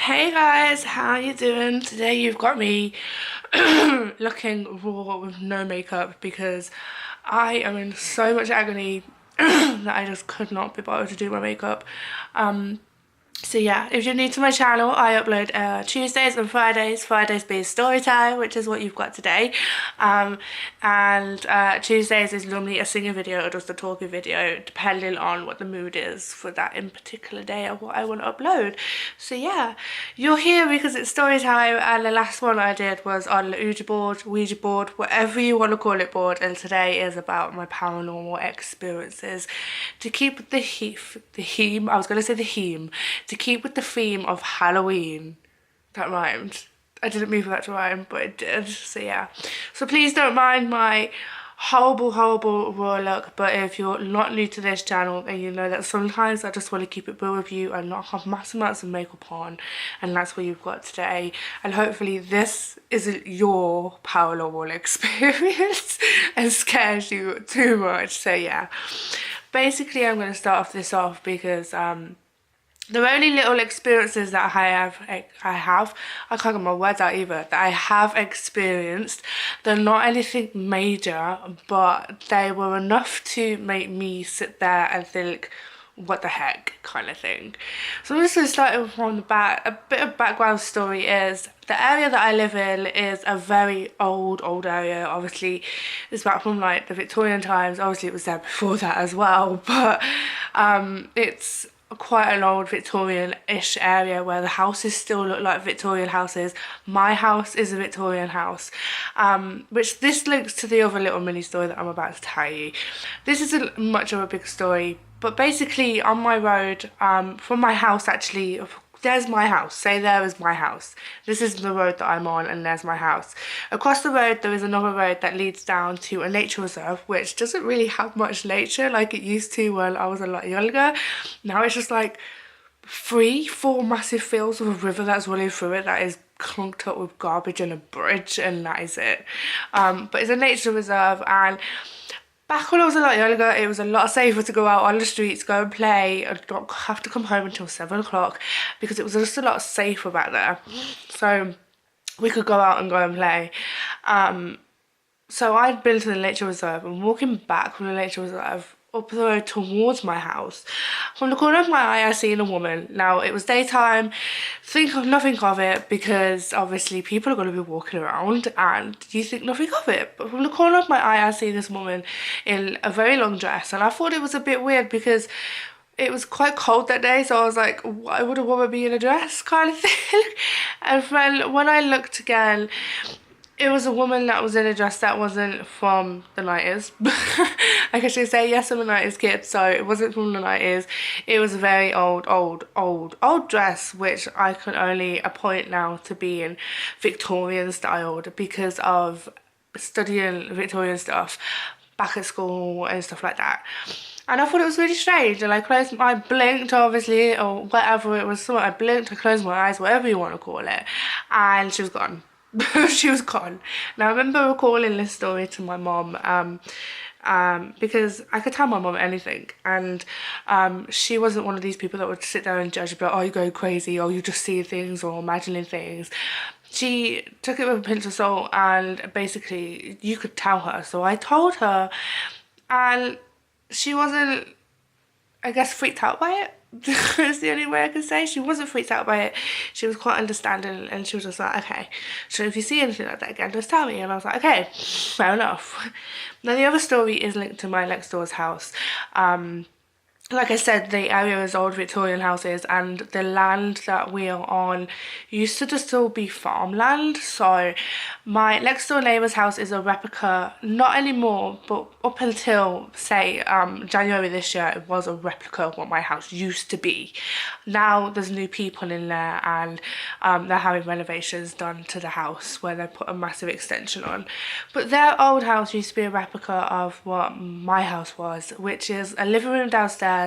Hey guys, how you doing? Today you've got me looking raw with no makeup because I am in so much agony that I just could not be bothered to do my makeup. So yeah, if you're new to my channel, I upload Tuesdays and Fridays. Fridays being story time, which is what you've got today. And Tuesdays is normally a singing video or just a talking video, depending on what the mood is for that in particular day or what I want to upload. So yeah, you're here because it's story time, and the last one I did was on the Ouija board, whatever you want to call it board, and today is about my paranormal experiences. To keep with the theme, I was going to say the theme, to keep with the theme of Halloween. That rhymed. I didn't mean for that to rhyme, but it did, so yeah. So please don't mind my horrible raw look, but if you're not new to this channel, then you know that sometimes I just want to keep it real with you and not have massive amounts of makeup on, and that's what you've got today. And hopefully this isn't your paranormal experience and scares you too much, so yeah. Basically, I'm going to start this off because the only little experiences that I can't get my words out either, that I have experienced, they're not anything major, but they were enough to make me sit there and think, what the heck, kind of thing. So I'm just going to start from the back. A bit of background story is, the area that I live in is a very old area. Obviously, it's back from like the Victorian times. Obviously, it was there before that as well, but it's quite an old Victorian-ish area where the houses still look like Victorian houses. My house is a Victorian house, which this links to the other little mini story that I'm about to tell you. This isn't much of a big story, but basically on my road, from my house actually, there's my house, say there is my house. This is the road that I'm on, and there's my house. Across the road there is another road that leads down to a nature reserve, which doesn't really have much nature like it used to when I was a lot younger. Now it's just like 4 massive fields with a river that's running through it that is clunked up with garbage and a bridge, and that is it. But it's a nature reserve, and back when I was a lot younger, it was a lot safer to go out on the streets, go and play, and not have to come home until 7 o'clock, because it was just a lot safer back there. So we could go out and go and play. So I'd been to the nature reserve, and walking back from the nature reserve up the road towards my house, from the corner of my eye I seen a woman. Now it was daytime, think of nothing of it, because obviously people are going to be walking around and you think nothing of it, but from the corner of my eye I seen this woman in a very long dress, and I thought it was a bit weird because it was quite cold that day, so I was like, why would a woman be in a dress, kind of thing. And then when I looked again, it was a woman that was in a dress that wasn't from the 90s. I guess you say, yes, I'm a 90s kid, so it wasn't from the 90s. It was a very old dress, which I can only appoint now to being Victorian styled because of studying Victorian stuff back at school and stuff like that. And I thought it was really strange, and I blinked obviously, or whatever it was, so I blinked, I closed my eyes, whatever you want to call it, and she was gone. She was gone. Now I remember recalling this story to my mom, because I could tell my mom anything, and she wasn't one of these people that would sit there and judge about, oh, you're going crazy, or you just see things or imagining things. She took it with a pinch of salt, and basically you could tell her. So I told her, and she wasn't, I guess, freaked out by it. That's the only way I can say. She wasn't freaked out by it. She was quite understanding, and she was just like, okay, so if you see anything like that again, just tell me. And I was like, okay, fair enough. Now the other story is linked to my next door's house. Like I said, the area is old Victorian houses, and the land that we are on used to just still be farmland. So my next door neighbour's house is a replica, not anymore, but up until say January this year, it was a replica of what my house used to be. Now there's new people in there, and they're having renovations done to the house where they put a massive extension on. But their old house used to be a replica of what my house was, which is a living room downstairs.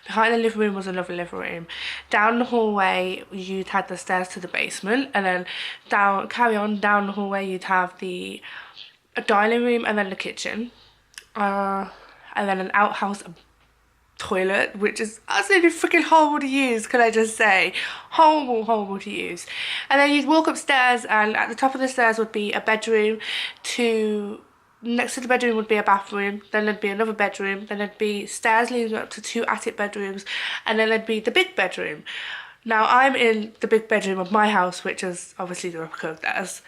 Behind the living room was another living room. Down the hallway you'd had the stairs to the basement, and then down the hallway you'd have the dining room and then the kitchen, and then an outhouse toilet, which is absolutely freaking horrible to use, can I just say. Horrible to use. And then you'd walk upstairs, and at the top of the stairs would be a bedroom. Next to the bedroom would be a bathroom, then there'd be another bedroom, then there'd be stairs leading up to 2 attic bedrooms, and then there'd be the big bedroom. Now I'm in the big bedroom of my house, which is obviously the replica of theirs.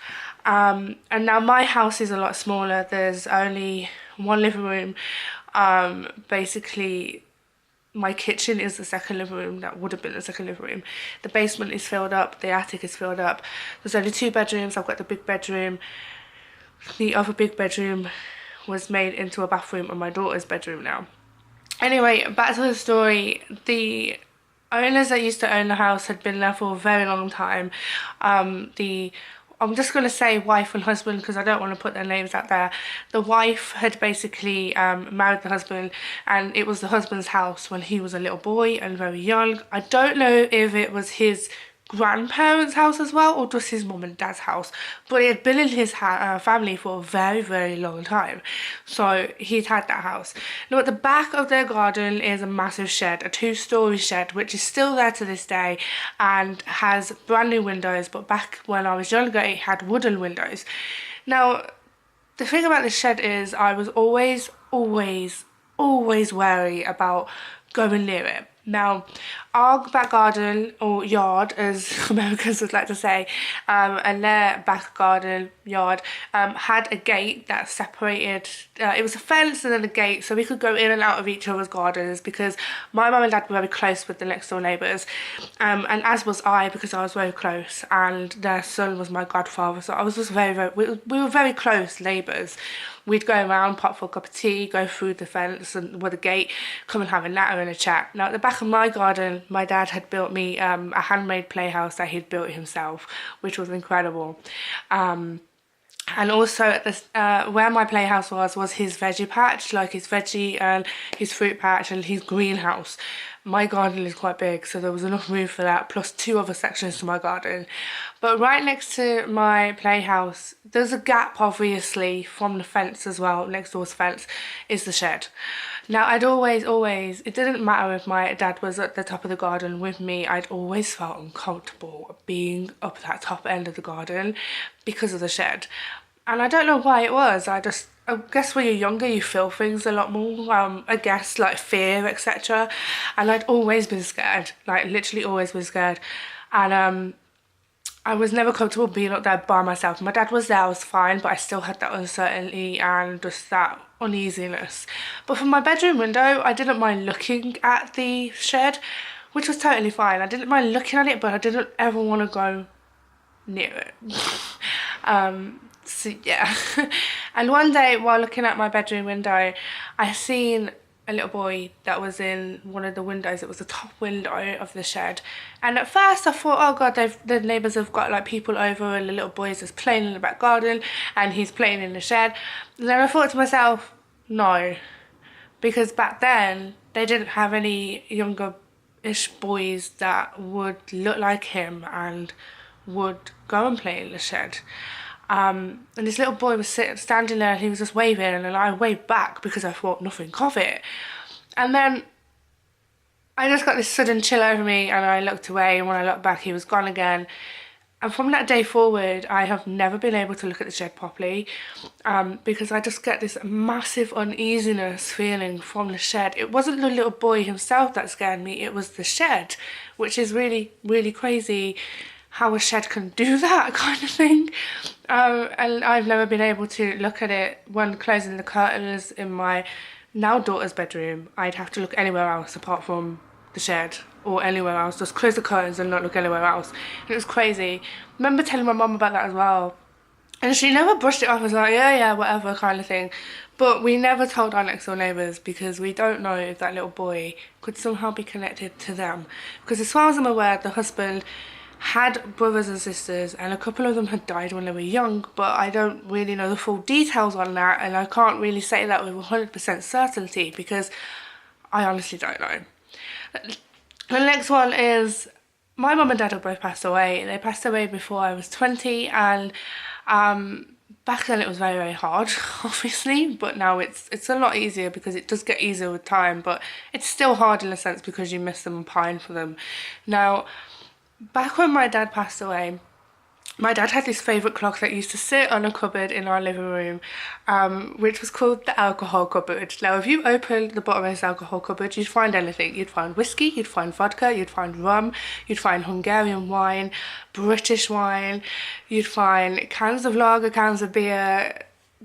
And now my house is a lot smaller. There's only one living room. Basically my kitchen is the second living room. That would have been the second living room. The basement is filled up, the attic is filled up. There's only 2 bedrooms. I've got the big bedroom. The other big bedroom was made into a bathroom and my daughter's bedroom now. Anyway, back to the story. The owners that used to own the house had been there for a very long time. I'm just going to say wife and husband because I don't want to put their names out there. The wife had basically married the husband, and it was the husband's house when he was a little boy and very young. I don't know if it was his grandparents' house as well, or just his mum and dad's house, but it had been in his family for a very long time, so he'd had that house. Now at the back of their garden is a massive shed, a 2-story shed, which is still there to this day and has brand new windows, but back when I was younger it had wooden windows. Now the thing about this shed is I was always wary about going near it. Now, our back garden, or yard as Americans would like to say, and their back garden, yard, had a gate that separated, it was a fence and then a gate, so we could go in and out of each other's gardens because my mum and dad were very close with the next door neighbours, and as was I because I was very close, and their son was my godfather, so I was just we were very close neighbours. We'd go around, pop for a cup of tea, go through the fence and with a gate, come and have a natter and a chat. Now at the back of my garden, my dad had built me a handmade playhouse that he'd built himself, which was incredible. And also at this, where my playhouse was his veggie patch, like his veggie and his fruit patch and his greenhouse. My garden is quite big, so there was enough room for that, plus 2 other sections to my garden. But right next to my playhouse, there's a gap obviously from the fence as well, next door's fence, is the shed. Now I'd always, it didn't matter if my dad was at the top of the garden with me, I'd always felt uncomfortable being up that top end of the garden because of the shed. And I don't know why it was, I guess when you're younger you feel things a lot more, I guess like fear, etc. And I'd always been scared, like literally always been scared. And I was never comfortable being up there by myself. My dad was there, I was fine, but I still had that uncertainty and just that uneasiness. But from my bedroom window, I didn't mind looking at the shed, which was totally fine. I didn't mind looking at it, but I didn't ever want to go near it. So yeah. And one day while looking at my bedroom window, I seen a little boy that was in one of the windows. It was the top window of the shed, and at first I thought, oh god, the neighbours have got like people over and the little boy is just playing in the back garden and he's playing in the shed. And then I thought to myself, no, because back then they didn't have any younger-ish boys that would look like him and would go and play in the shed. And this little boy was standing there and he was just waving, and I waved back because I thought nothing of it. And then I just got this sudden chill over me and I looked away, and when I looked back he was gone again. And from that day forward I have never been able to look at the shed properly, because I just get this massive uneasiness feeling from the shed. It wasn't the little boy himself that scared me, it was the shed, which is really crazy how a shed can do that kind of thing. And I've never been able to look at it when closing the curtains in my now daughter's bedroom. I'd have to look anywhere else apart from the shed, or anywhere else, just close the curtains and not look anywhere else. And it was crazy. I remember telling my mum about that as well, and she never brushed it off as like, yeah, whatever kind of thing. But we never told our next door neighbours because we don't know if that little boy could somehow be connected to them. Because as far as I'm aware, the husband had brothers and sisters, and a couple of them had died when they were young, but I don't really know the full details on that, and I can't really say that with 100% certainty because I honestly don't know. The next one is my mum and dad have both passed away. They passed away before I was 20, and back then it was very, very hard, obviously, but now it's a lot easier because it does get easier with time, but it's still hard in a sense because you miss them and pine for them. Now, back when my dad passed away, my dad had this favourite clock that used to sit on a cupboard in our living room, which was called the alcohol cupboard. Now, if you open the bottom of this alcohol cupboard, you'd find anything. You'd find whiskey, you'd find vodka, you'd find rum, you'd find Hungarian wine, British wine, you'd find cans of lager, cans of beer,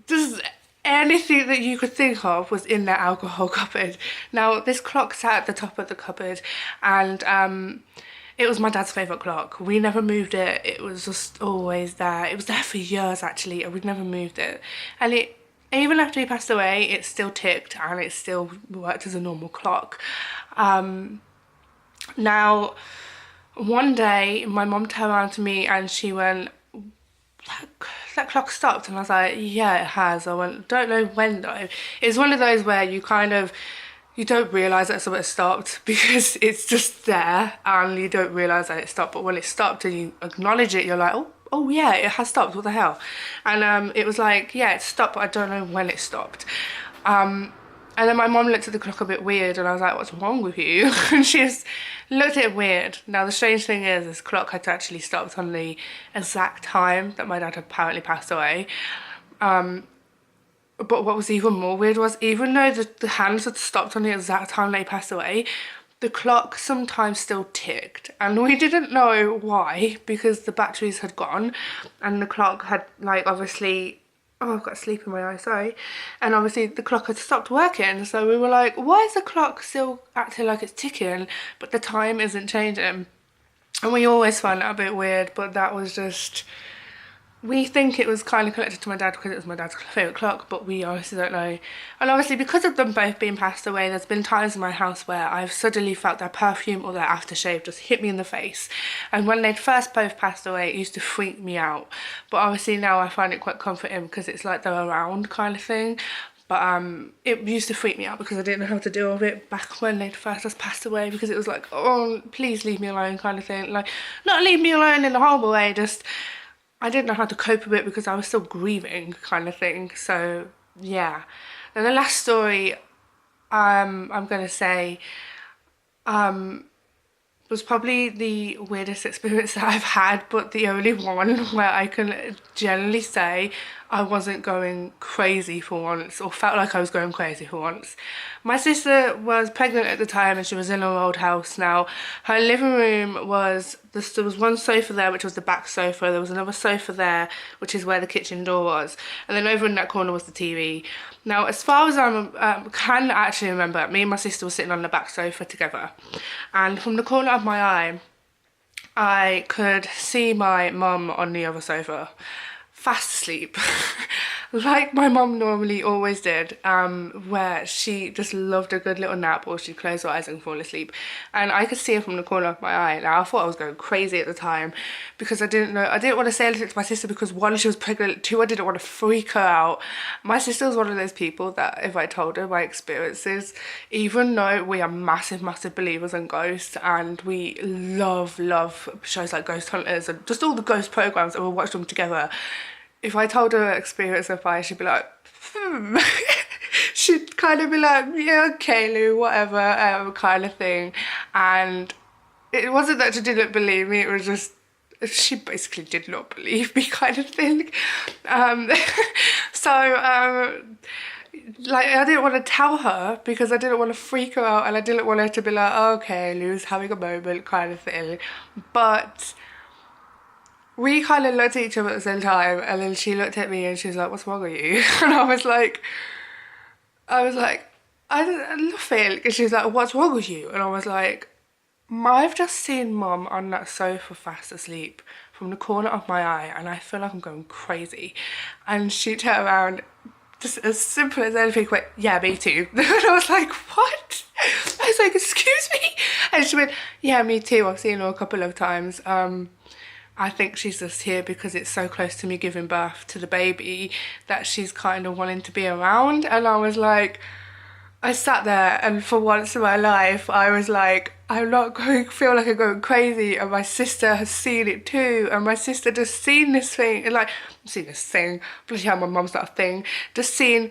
just anything that you could think of was in that alcohol cupboard. Now, this clock sat at the top of the cupboard, and it was my dad's favourite clock. We never moved it. It was just always there. It was there for years, actually, and we'd never moved it. And it, even after he passed away, it still ticked and it still worked as a normal clock. Now, one day, my mum turned around to me and she went, that clock stopped. And I was like, yeah, it has. I went, don't know when though. It's one of those where you kind of, you don't realise that something stopped because it's just there and you don't realise that it stopped. But when it stopped and you acknowledge it, you're like, oh yeah, it has stopped, what the hell? And it was like, yeah, it stopped, but I don't know when it stopped. And then my mom looked at the clock a bit weird and I was like, what's wrong with you? And she just looked at it weird. Now the strange thing is, this clock had actually stopped on the exact time that my dad had apparently passed away. But what was even more weird was, even though the hands had stopped on the exact time they passed away, the clock sometimes still ticked. And we didn't know why, because the batteries had gone and the clock had, like, obviously, oh, I've got sleep in my eye, sorry. And obviously the clock had stopped working. So we were like, why is the clock still acting like it's ticking, but the time isn't changing? And we always found that a bit weird, but that was just... We think it was kind of connected to my dad because it was my dad's favourite clock, but we honestly don't know. And obviously because of them both being passed away, there's been times in my house where I've suddenly felt their perfume or their aftershave just hit me in the face. And when they'd first both passed away, it used to freak me out. But obviously now I find it quite comforting because it's like they're around kind of thing. But it used to freak me out because I didn't know how to deal with it back when they'd first just passed away, because it was like, oh, please leave me alone kind of thing. Like, not leave me alone in a horrible way, just... I didn't know how to cope with it because I was still grieving kind of thing. So yeah. And the last story I'm gonna say was probably the weirdest experience that I've had, but the only one where I can generally say I wasn't going crazy for once, or felt like I was going crazy for once. My sister was pregnant at the time and she was in her old house. Now, her living room was, there was one sofa there, which was the back sofa. There was another sofa there, which is where the kitchen door was. And then over in that corner was the TV. Now, as far as I can actually remember, me and my sister were sitting on the back sofa together. And from the corner of my eye, I could see my mum on the other sofa, fast asleep, like my mum normally always did, where she just loved a good little nap, or she'd close her eyes and fall asleep. And I could see her from the corner of my eye. Now, I thought I was going crazy at the time because I didn't want to say anything to my sister because, one, she was pregnant, two, I didn't want to freak her out. My sister was one of those people that if I told her my experiences, even though we are massive believers in ghosts and we love shows like Ghost Hunters and just all the ghost programs, and we'll watch them together, if I told her experience of fire, she'd be like, she'd kind of be like, yeah, okay, Lou, whatever, kind of thing. And it wasn't that she didn't believe me, it was just, she basically did not believe me kind of thing. Like, I didn't want to tell her because I didn't want to freak her out and I didn't want her to be like, okay, Lou's having a moment kind of thing. But we kind of looked at each other at the same time, and then she looked at me and she was like, what's wrong with you? And I was like, nothing. And she was like, what's wrong with you? And I was like, I've just seen Mum on that sofa fast asleep from the corner of my eye and I feel like I'm going crazy. And she turned around, just as simple as anything, went, yeah, me too. And I was like, what? I was like, excuse me? And she went, yeah, me too. I've seen her a couple of times. I think she's just here because it's so close to me giving birth to the baby that she's kind of wanting to be around. And I was like, I sat there and for once in my life I was like, I'm not going to feel like I'm going crazy, and my sister has seen it too, and my sister just seen this thing, and like, seen this thing, bloody hell, my mum's not a thing, just seen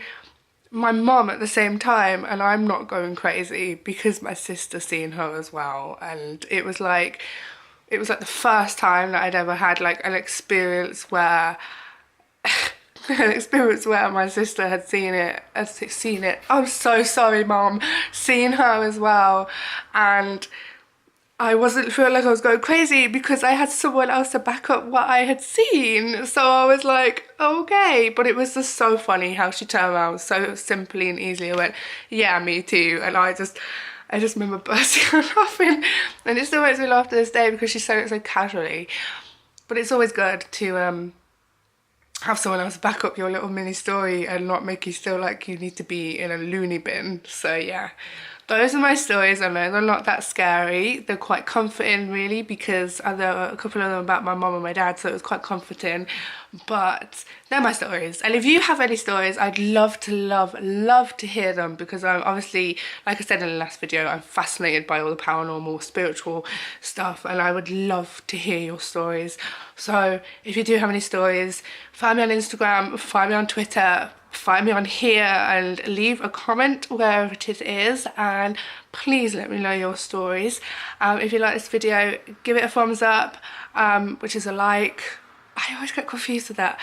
my mum at the same time, and I'm not going crazy because my sister's seen her as well. And it was like the first time that I'd ever had like an experience where my sister had seen it. I'm so sorry, Mum. Seen her as well, and I wasn't feeling like I was going crazy because I had someone else to back up what I had seen. So I was like, okay. But it was just so funny how she turned around so simply and easily and went, yeah, me too. And I just remember bursting out laughing, and it still makes me laugh to this day because she said it so casually. But it's always good to have someone else back up your little mini story and not make you feel like you need to be in a loony bin. So yeah, those are my stories. I know they're not that scary. They're quite comforting really, because there were a couple of them about my mum and my dad, so it was quite comforting. But they're my stories, and if you have any stories, I'd love to hear them, because I'm obviously, like I said in the last video, I'm fascinated by all the paranormal, spiritual stuff, and I would love to hear your stories. So if you do have any stories, find me on Instagram, find me on Twitter, find me on here, and leave a comment wherever it is, and please let me know your stories. If you like this video, give it a thumbs up, which is a like. I always get confused with that.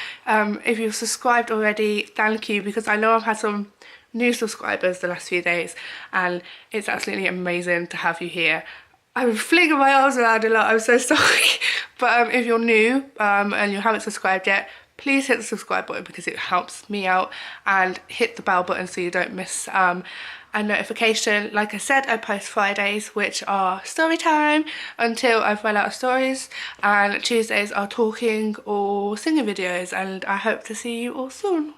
If you've subscribed already, thank you, because I know I've had some new subscribers the last few days, and it's absolutely amazing to have you here. I'm flinging my arms around a lot, I'm so sorry. But if you're new and you haven't subscribed yet, please hit the subscribe button because it helps me out, and hit the bell button so you don't miss a notification. Like I said, I post Fridays, which are story time until I've run out of stories, and Tuesdays are talking or singing videos, and I hope to see you all soon.